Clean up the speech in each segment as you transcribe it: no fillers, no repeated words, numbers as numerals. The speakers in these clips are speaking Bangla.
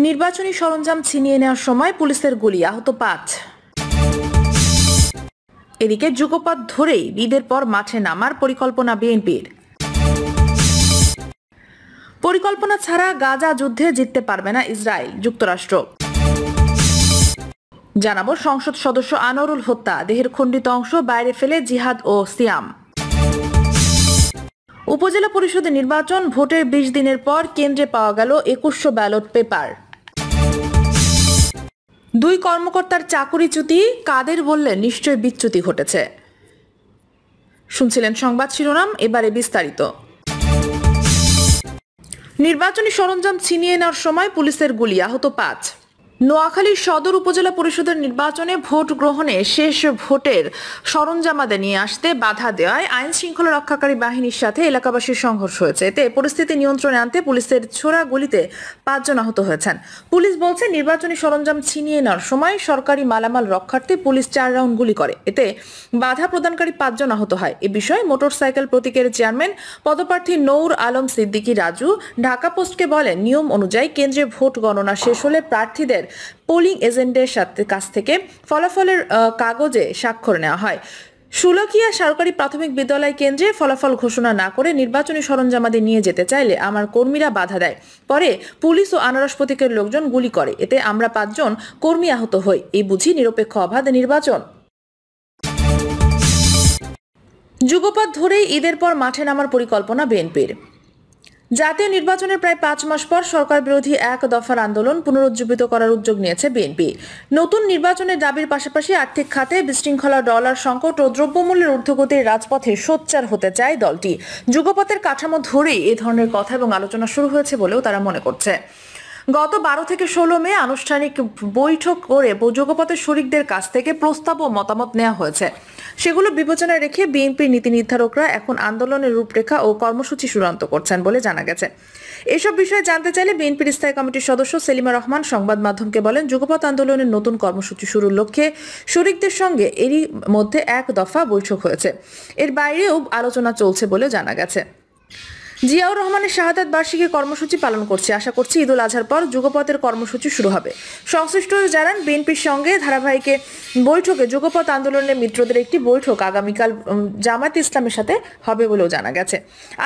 নির্বাচনী সরঞ্জাম ছিনিয়ে নেওয়ার সময় পুলিশের গুলি, আহত ৫। এদিকে যুগপৎ ধরেই ঈদের পর মাঠে নামার পরিকল্পনা বিএনপির। পরিকল্পনা ছাড়া গাজা যুদ্ধে জিততে পারবে না ইসরায়েল, যুক্তরাষ্ট্র। জানাবো সংসদ সদস্য আনোয়ারুল হত্যা, দেহের খণ্ডিত অংশ বাইরে ফেলে জিহাদ ও সিয়াম। উপজেলা পরিষদের নির্বাচন, ভোটের ২০ দিনের পর কেন্দ্রে পাওয়া গেল ২১০০ ব্যালট পেপার। ২ কর্মকর্তার চাকুরিচ্যুতি, কাদের বললে নিশ্চয় বিচ্যুতি ঘটেছে। শুনছিলেন সংবাদ শিরোনাম, এবারে বিস্তারিত। নির্বাচনী সরঞ্জাম ছিনিয়ে নেওয়ার সময় পুলিশের গুলি, আহত ৫। নোয়াখালীর সদর উপজেলা পরিষদের নির্বাচনে ভোট গ্রহণে শেষ ভোটের সরঞ্জামাদি নিয়ে আসতে বাধা দেওয়ায় আইন শৃঙ্খলা রক্ষাকারী বাহিনীর সাথে এলাকাবাসীর সংঘর্ষ হয়েছে। এতে পরিস্থিতি নিয়ন্ত্রণে আনতে পুলিশের ছোড়া গুলিতে ৫ জন আহত হয়েছেন। পুলিশ বলছে, নির্বাচনী সরঞ্জাম ছিনিয়ে নেওয়ার সময় সরকারি মালামাল রক্ষার্থে পুলিশ ৪ রাউন্ড গুলি করে। এতে বাধা প্রদানকারী ৫ জন আহত হয়। এ বিষয়ে মোটরসাইকেল প্রতীকের চেয়ারম্যান পদপ্রার্থী নূর আলম সিদ্দিকী রাজু ঢাকা পোস্টকে বলেন, নিয়ম অনুযায়ী কেন্দ্রে ভোট গণনা শেষ হলে প্রার্থীদের পোলিং এজেন্টের কাছ থেকে ফলাফলের কাগজে স্বাক্ষর নেওয়া হয়। শুলকিয়া সরকারি প্রাথমিক বিদ্যালয় কেন্দ্রে ফলাফল ঘোষণা না করে নির্বাচনী সরঞ্জামাদি নিয়ে যেতে চাইলে আমার কর্মীরা বাধা দেয়। পরে পুলিশ ও আনারস প্রতীকের লোকজন গুলি করে। এতে আমরা ৫ জন কর্মী আহত হই। এই বুঝি নিরপেক্ষ অবাধ নির্বাচন? যুগপৎ ধরেই ঈদের পর মাঠে নামার পরিকল্পনা বিএনপির। জাতীয় নির্বাচনের প্রায় ৫ মাস পর সরকার বিরোধী এক দফার আন্দোলন পুনরুজ্জীবিত করার উদ্যোগ নিয়েছে বিএনপি। নতুন নির্বাচনের দাবির পাশাপাশি আর্থিক খাতে বিশৃঙ্খলা, ডলার সংকট ও দ্রব্যমূল্যের ঊর্ধ্বগতির রাজপথে সোচ্চার হতে চায় দলটি। যুগপথের কাঠামো ধরেই এ ধরনের কথা এবং আলোচনা শুরু হয়েছে বলেও তারা মনে করছে। গত ১২ থেকে ১৬ মে আনুষ্ঠানিক বৈঠক করে যুগপথের শরিকদের কাছ থেকে প্রস্তাব ও মতামত নেওয়া হয়েছে। সেগুলো বিবেচনায় রেখে বিএনপির নীতি নির্ধারকরা এখন আন্দোলনের রূপরেখা ও কর্মসূচি চূড়ান্ত করছেন বলে জানা গেছে। এসব বিষয়ে জানতে চাইলে বিএনপির স্থায়ী কমিটির সদস্য সেলিমা রহমান সংবাদ মাধ্যমকে বলেন, যুগপথ আন্দোলনের নতুন কর্মসূচি শুরুর লক্ষ্যে শরিকদের সঙ্গে এরই মধ্যে এক দফা বৈঠক হয়েছে। এর বাইরেও আলোচনা চলছে বলে জানা গেছে। জিয়াউর রহমানের শাহাদাত বার্ষিকী কর্মসূচি পালন করছে। আশা করছি ঈদুল আজহার পর যুগপথের কর্মসূচি শুরু হবে। সংশ্লিষ্টরা জানান, বিএনপির সঙ্গে ধারাবাহিক বৈঠকে যুগপথ আন্দোলনের মিত্রদের একটি বৈঠক আগামীকাল জামায়াতে ইসলামের সাথে হবে বলেও জানা গেছে।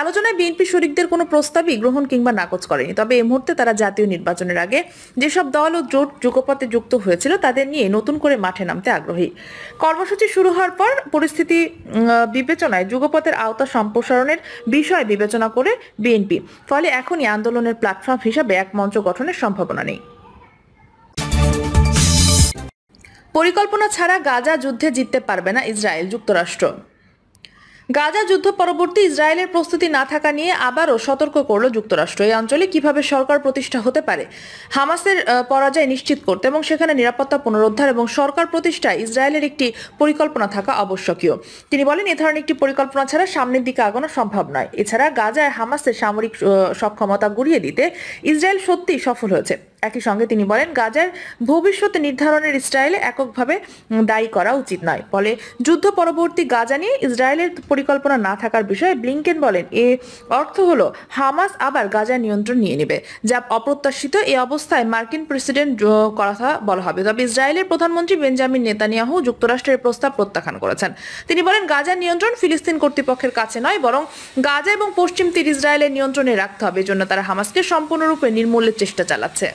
আলোচনায় বিএনপি শরিকদের কোনো প্রস্তাবই গ্রহণ কিংবা নাকচ করেনি। তবে এই মুহূর্তে তারা জাতীয় নির্বাচনের আগে যেসব দল ও জোট যুগপথে যুক্ত হয়েছিল তাদের নিয়ে নতুন করে মাঠে নামতে আগ্রহী। কর্মসূচি শুরু হওয়ার পর পরিস্থিতি বিবেচনায় যুগপথের আওতা সম্প্রসারণের বিষয় বিবেচনা করে বিএনপি। ফলে এখনই আন্দোলনের প্ল্যাটফর্ম হিসাবে এক মঞ্চ গঠনের সম্ভাবনা নেই। পরিকল্পনা ছাড়া গাজা যুদ্ধে জিততে পারবে না ইসরায়েল, যুক্তরাষ্ট্র। গাজা যুদ্ধ পরবর্তী ইসরায়েলের প্রস্তুতি না থাকা নিয়ে আবারও সতর্ক করল যুক্তরাষ্ট্র। এই অঞ্চলে কিভাবে সরকার প্রতিষ্ঠা হতে পারে, হামাসের পরাজয় নিশ্চিত করতে এবং সেখানে নিরাপত্তা পুনরুদ্ধার এবং সরকার প্রতিষ্ঠায় ইসরায়েলের একটি পরিকল্পনা থাকা আবশ্যকীয়। তিনি বলেন, এ ধরনের একটি পরিকল্পনা ছাড়া সামনের দিকে আগানো সম্ভব নয়। এছাড়া গাজায় হামাসের সামরিক সক্ষমতা গুড়িয়ে দিতে ইসরায়েল সত্যিই সফল হয়েছে। একই সঙ্গে তিনি বলেন, গাজার ভবিষ্যৎ নির্ধারণের ইসরায়েলে এককভাবে দায়ী করা উচিত নয়। ফলে যুদ্ধ পরবর্তী গাজা নিয়ে ইসরায়েলের পরিকল্পনা না থাকার বিষয়ে ব্লিংকেন বলেন, এর অর্থ হলো হামাস আবার গাজার নিয়ন্ত্রণ নিয়ে নেবে, যা অপ্রত্যাশিত। এই অবস্থায় মার্কিন প্রেসিডেন্ট কথা বলা হবে। তবে ইসরায়েলের প্রধানমন্ত্রী বেঞ্জামিন নেতানিয়াহু যুক্তরাষ্ট্রের প্রস্তাব প্রত্যাখ্যান করেছেন। তিনি বলেন, গাজার নিয়ন্ত্রণ ফিলিস্তিন কর্তৃপক্ষের কাছে নয়, বরং গাজা এবং পশ্চিম তীর ইসরায়েলের নিয়ন্ত্রণে রাখতে হবে। এজন্য তারা হামাসকে সম্পূর্ণরূপে নির্মূলের চেষ্টা চালাচ্ছে।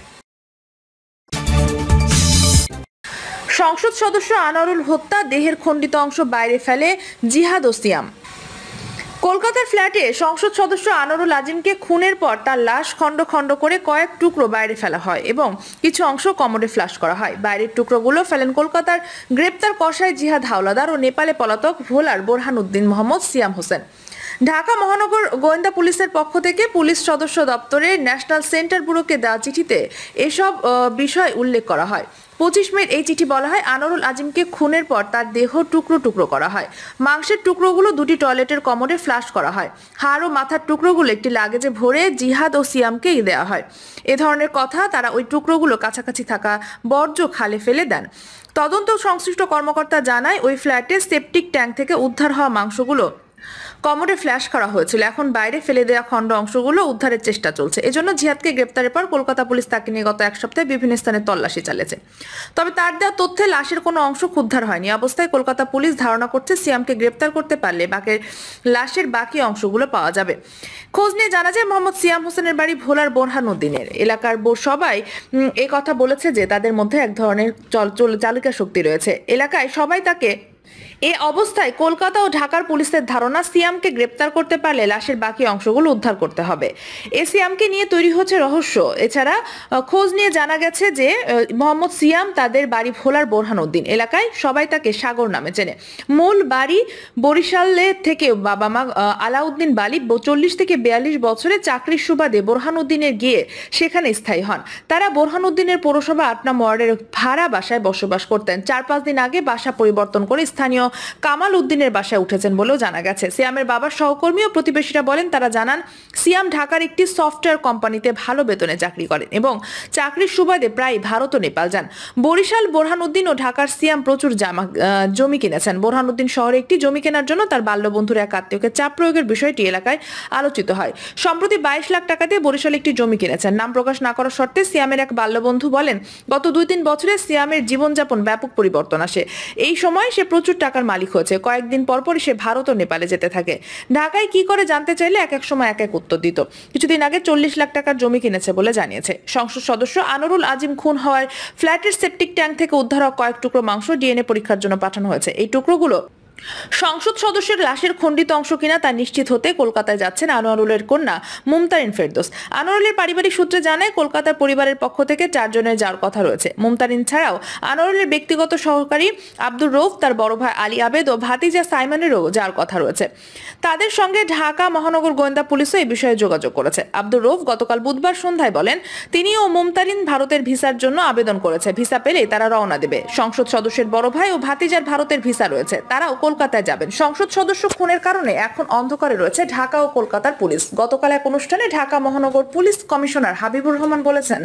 সংসদ সদস্য আনোয়ারুল হত্যা, দেহের খণ্ডিত অংশ বাইরে ফেলে জিহাদ ও সিয়াম। কলকাতার ফ্ল্যাটে সংসদ সদস্য আনোয়ারুল আজিমকে খুনের পর তার লাশ খণ্ড খণ্ড করে কয়েক টুকরো বাইরে ফেলা হয় এবং কিছু অংশ কমোডে ফ্লাশ করা হয়। বাইরের টুকরোগুলো ফেলেন কলকাতার গ্রেপ্তার কসাই জিহাদ হাওলাদার ও নেপালে পলাতক ভোলার বোরহান উদ্দিন মোহাম্মদ সিয়াম হোসেন। ঢাকা মহানগর গোয়েন্দা পুলিশের পক্ষ থেকে পুলিশ সদস্য দপ্তরে ন্যাশনাল সেন্টার ব্যুরোকে দেওয়া চিঠিতে এসব বিষয় উল্লেখ করা হয়। 25 মে এই চিঠি বলা হয়, আনোয়ারুল আজিমকে খুনের পর তার দেহ টুকরো টুকরো করা হয়। মাংসের টুকরোগুলো 2টি টয়লেটের কমোডে ফ্লাশ করা হয়। হাড় ও মাথার টুকরোগুলো একটি লাগেজে ভরে জিহাদ ও সিয়ামকে দেওয়া হয়। এ ধরনের কথা, তারা ওই টুকরোগুলো কাছাকাছি থাকা বর্জ্য খালে ফেলে দেন। তদন্ত সংশ্লিষ্ট কর্মকর্তা জানায়, ওই ফ্ল্যাটে সেপটিক ট্যাঙ্ক থেকে উদ্ধার হওয়া মাংসগুলো কমরে ফ্ল্যাশ করা হয়েছিল। এখন বাইরে ফেলে দেওয়া খণ্ড অংশগুলো উদ্ধারের চেষ্টা চলছে। এজন্য জিহাদকে গ্রেপ্তারের পর কলকাতা পুলিশ তাকে নিয়ে গত এক সপ্তাহে বিভিন্ন স্থানে তল্লাশি চালিয়েছে। তবে তার দেওয়া তথ্যে লাশের কোনো অংশ উদ্ধার হয়নি। অবস্থায় কলকাতা পুলিশ ধারণা করছে সিয়ামকে গ্রেপ্তার করতে পারলে লাশের বাকি অংশগুলো পাওয়া যাবে। খোঁজ নিয়ে জানা যায় মোহাম্মদ সিয়াম হোসেনের বাড়ি ভোলার বোরহানুদ্দিনের। এলাকার সবাই এই কথা বলেছে যে তাদের মধ্যে এক ধরনের চালিকা শক্তি রয়েছে। এলাকায় সবাই তাকে এ অবস্থায় কলকাতা ও ঢাকার পুলিশের ধারণা সিয়ামকে গ্রেপ্তার করতে পারলে লাশের বাকি অংশগুলো উদ্ধার করতে হবে। সিয়ামকে নিয়ে তৈরি হচ্ছে রহস্য। এছাড়া খোঁজ নিয়ে জানা গেছে যে মোহাম্মদ সিয়াম তাদের বাড়ি ভোলার বোরহানুদ্দিন এলাকায় সবাই তাকে সাগর নামে চেনে। মূল বাড়ি বরিশালে থেকে বাবা মা আলাউদ্দিন বালি 40 থেকে 42 বছরে চাকরির সুবাদে বোরহানুদ্দিনের গিয়ে সেখানে স্থায়ী হন। তারা বোরহানুদ্দিনের পৌরসভা 8 নং ওয়ার্ডের ভাড়া বাসায় বসবাস করতেন। 4-5 দিন আগে বাসা পরিবর্তন করে স্থানীয় কামাল উদ্দিনের বাসায় উঠেছেন বলেও জানা গেছে। সিয়ামের বাবার সহকর্মী ও প্রতিবেশীরা বলেন, তারা জানান সিয়াম ঢাকার একটি সফটওয়্যার কোম্পানিতে ভালো বেতনে চাকরি করেন এবং চাকরির সুবাদে প্রায় ভারত ও নেপাল যান। বরিশাল বোরহানুদ্দিন ও ঢাকার সিয়াম প্রচুর জমি কিনেছেন। বোরহানুদ্দিন শহরে একটি জমি কেনার জন্য তার বাল্যবন্ধুর এক আত্মীয়কে চাপ প্রয়োগের বিষয়টি এলাকায় আলোচিত হয়। সম্প্রতি 22 লাখ টাকা দিয়ে বরিশালে একটি জমি কিনেছেন। নাম প্রকাশ না করার শর্তে সিয়ামের এক বাল্যবন্ধু বলেন, গত 2-3 বছরে সিয়ামের জীবনযাপন ব্যাপক পরিবর্তন আসে। এই সময় সে প্রচুর টাকার মালিক হয়েছে। কয়েকদিন পরপরই সে ভারত ও নেপালে যেতে থাকে। ঢাকায় কি করে জানতে চাইলে এক এক সময় এক এক উত্তর দিত। কিছুদিন আগে 40 লাখ টাকার জমি কিনেছে বলে জানিয়েছে। সংসদ সদস্য আনোয়ারুল আজিম খুন হওয়ায় ফ্ল্যাটের সেপটিক ট্যাঙ্ক থেকে উদ্ধার হওয়া কয়েক টুকরো মাংস ডিএনএ পরীক্ষার জন্য পাঠানো হয়েছে। এই টুকরোগুলো সংসদ সদস্যের লাশের খণ্ডিত অংশ কিনা তা নিশ্চিত হতে কলকাতায় যাচ্ছেন আনোয়ারুলের কন্যা মুমতারিন ফেরদৌস। আনোয়ারুলের পারিবারিক সূত্রে জানায়, কলকাতার পরিবারের পক্ষ থেকে 4 জনের যাওয়ার কথা রয়েছে। মুমতারিন ছাড়াও আনোয়ারুলের ব্যক্তিগত সহকারী আব্দুর রৌফ, তার বড় ভাই আলী আবেদ ও ভাতিজা সাইমনেরও যাওয়ার কথা রয়েছে। তাদের সঙ্গে ঢাকা মহানগর গোয়েন্দা পুলিশও এই বিষয়ে যোগাযোগ করেছে। আব্দুর রৌফ গতকাল বুধবার সন্ধ্যায় বলেন, তিনি ও মুমতারিন ভারতের ভিসার জন্য আবেদন করেছে। ভিসা পেলেই তারা রওনা দেবে। সংসদ সদস্যের বড় ভাই ও ভাতিজার ভারতের ভিসা রয়েছে, তারাও কলকাতায় যাবেন। সংসদ সদস্য খুনের কারণে এখন অন্ধকারে রয়েছে ঢাকা ও কলকাতার পুলিশ। গতকাল এক অনুষ্ঠানে ঢাকা মহানগর পুলিশ কমিশনার হাবিবুর রহমান বলেছেন,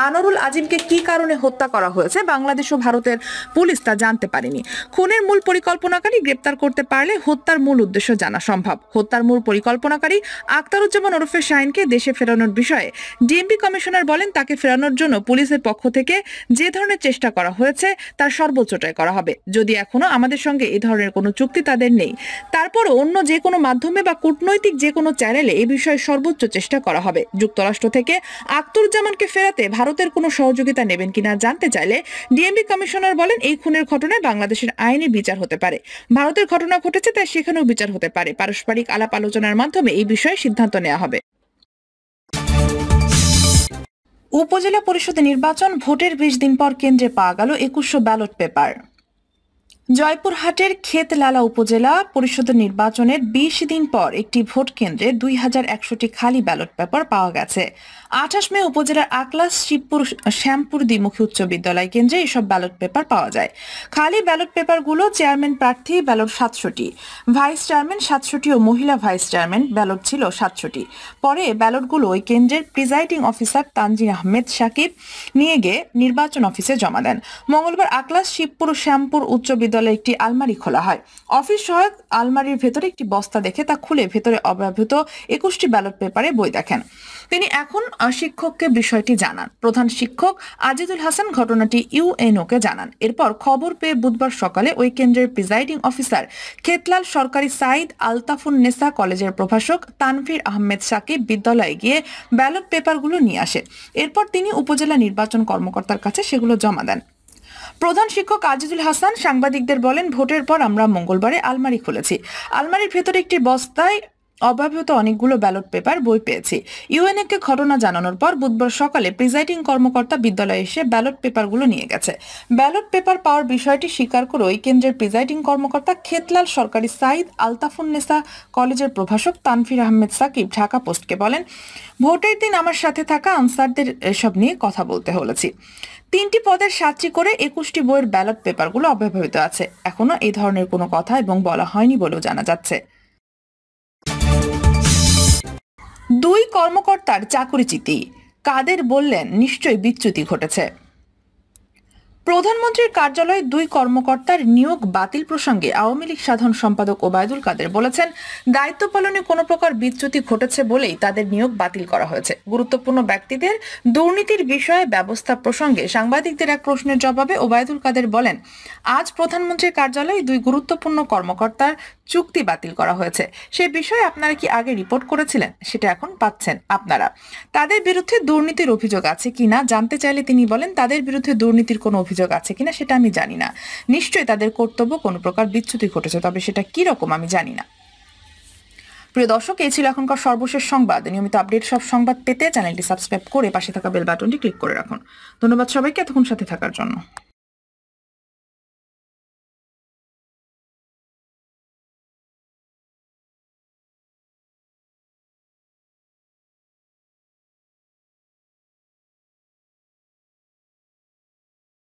আনোয়ারুল আজিমকে কি কারণে হত্যা করা হয়েছে বাংলাদেশ ও ভারতের পুলিশ তা জানতে পারেনি। খুনের মূল পরিকল্পনাকারী গ্রেপ্তার করতে পারলে হত্যার মূল উদ্দেশ্য জানা সম্ভব। হত্যার মূল পরিকল্পনাকারী আখতারুজ্জামান ওরফে শাহিনকে দেশে ফেরানোর বিষয়ে ডিএমপি কমিশনার বলেন, তাকে ফেরানোর জন্য পুলিশের পক্ষ থেকে যে ধরনের চেষ্টা করা হয়েছে তার সর্বোচ্চটাই করা হবে। যদি এখনো আমাদের সঙ্গে এই ধরনের কোনো চুক্তি তাদের নেই, তারপরও অন্য যে কোনো মাধ্যমে বা কূটনৈতিক যে কোনো চ্যানেলে এই বিষয়ে সর্বোচ্চ চেষ্টা করা হবে। যুক্তরাষ্ট্র থেকে আখতারুজ্জামানকে ফেরাতে ভারতের কোনো সহযোগিতা নেবেন কিনা জানতে চাইলে ডিএমপি কমিশনার বলেন, এই খুনের ঘটনায় বাংলাদেশের আইনে বিচার হতে পারে। ভারতের ঘটনা ঘটেছে তাই সেখানেও বিচার হতে পারে। পারস্পরিক আলাপ আলোচনার মাধ্যমে এই বিষয়ে সিদ্ধান্ত নেওয়া হবে। উপজেলা পরিষদ নির্বাচন, ভোটের 20 দিন পর কেন্দ্রে পাওয়া গেল 2100 ব্যালট পেপার। জয়পুরহাটের ক্ষেতলালা উপজেলা পরিষদ নির্বাচনের 20 দিন পর একটি ভোট কেন্দ্রে 2100টি খালি ব্যালট পেপার পাওয়া গেছে। 28 মে উপজেলার আকলাস শিবপুর শ্যামপুর দ্বিমুখী উচ্চ বিদ্যালয় কেন্দ্রে এসব ব্যালট পেপার পাওয়া যায়। খালি ব্যালট পেপারগুলো চেয়ারম্যান প্রার্থী ব্যালট 700টি, ভাইস চেয়ারম্যান 700টি ও মহিলা ভাইস চেয়ারম্যান ব্যালট ছিল 700টি। পরে ব্যালটগুলো ওই কেন্দ্রের প্রিজাইডিং অফিসার তানজিন আহমেদ সাকিব নিয়ে গিয়ে নির্বাচন অফিসে জমা দেন। মঙ্গলবার আকলাস শিবপুর শ্যামপুর উচ্চ বিদ্যালয়ে একটি আলমারি খোলা হয়। অফিস সহায়ক আলমারির ভেতরে একটি বস্তা দেখে তা খুলে ভেতরে অব্যবহৃত 21টি ব্যালট পেপারে বই দেখেন। তিনি এখন শিক্ষককে বিষয়টি জানান। প্রধান শিক্ষক আজিজুল হাসান ঘটনাটি ইউএনওকে জানান। এরপর খবর পেয়ে বুধবার সকালে ওই কেন্দ্রের প্রিজাইডিং অফিসার ক্ষেতলাল সরকারি সাইদ আলতাফুন নেসা কলেজের প্রভাষক তানভীর আহমেদ সাকিব বিদ্যালয়ে গিয়ে ব্যালট পেপারগুলো নিয়ে আসে। এরপর তিনি উপজেলা নির্বাচন কর্মকর্তার কাছে সেগুলো জমা দেন। প্রধান শিক্ষক আজিজুল হাসান সাংবাদিকদের বলেন, ভোটের পর আমরা মঙ্গলবারে আলমারি খুলেছি। আলমারির ভেতরে একটি বস্তায় অব্যবহৃত অনেকগুলো ব্যালট পেপার বই পেয়েছি। ইউএনএকে ঘটনা জানানোর পর বুধবার সকালে প্রিজাইডিং কর্মকর্তা বিদ্যালয়ে এসে ব্যালট পেপারগুলো নিয়ে গেছে। ব্যালট পেপার পাওয়ার বিষয়টি স্বীকার করে ওই কেন্দ্রের প্রিজাইডিং কর্মকর্তা ক্ষেতলাল সরকারি সাইদ আলতাফুন্নেসা কলেজের প্রভাষক তানভীর আহমেদ সাকিব ঢাকা পোস্টকে বলেন, ভোটের দিন আমার সাথে থাকা আনসারদের এসব নিয়ে কথা বলতে হলেছি। 3টি পদের 7টি করে 21টি বইয়ের ব্যালট পেপারগুলো অব্যবহৃত আছে। এখনো এই ধরনের কোনো কথা এবং বলা হয়নি বলেও জানা যাচ্ছে। 2 কর্মকর্তার চাকরিচ্যুতি, কাদের বললেন নিশ্চয়ই বিচ্যুতি ঘটেছে। প্রধানমন্ত্রীর কার্যালয়ে 2 কর্মকর্তার নিয়োগ বাতিল প্রসঙ্গে আওয়ামী লীগ সাধারণ সম্পাদক ওবায়দুল কাদের বলেছেন, দায়িত্ব পালনে কোনো প্রকার বিচ্যুতি ঘটেছে বলেই তাদের নিয়োগ বাতিল করা হয়েছে। গুরুত্বপূর্ণ ব্যক্তিদের দুর্নীতির বিষয়ে ব্যবস্থা প্রসঙ্গে সাংবাদিকদের এক প্রশ্নের জবাবে ওবায়দুল কাদের বলেন, আজ প্রধানমন্ত্রীর কার্যালয়ে 2 গুরুত্বপূর্ণ কর্মকর্তার চুক্তি বাতিল করা হয়েছে। সে বিষয়ে আপনারা কি আগে রিপোর্ট করেছিলেন? সেটা এখন পাচ্ছেন আপনারা। তাদের বিরুদ্ধে দুর্নীতির অভিযোগ আছে কিনা জানতে চাইলে তিনি বলেন, তাদের বিরুদ্ধে দুর্নীতির কোনো অভিযোগ আছে কিনা সেটা আমি জানি না। নিশ্চয়ই তাদের কর্তব্য কোনো প্রকার বিচ্যুতি ঘটেছে, তবে সেটা কি রকম আমি জানি না। প্রিয় দর্শক, এই ছিল এখনকার সর্বশেষ সংবাদ। নিয়মিত আপডেট সব সংবাদ পেতে চ্যানেলটি সাবস্ক্রাইব করে পাশে থাকা বেল বাটনটি ক্লিক করে রাখুন। ধন্যবাদ সবাইকে এতক্ষণ সাথে থাকার জন্য।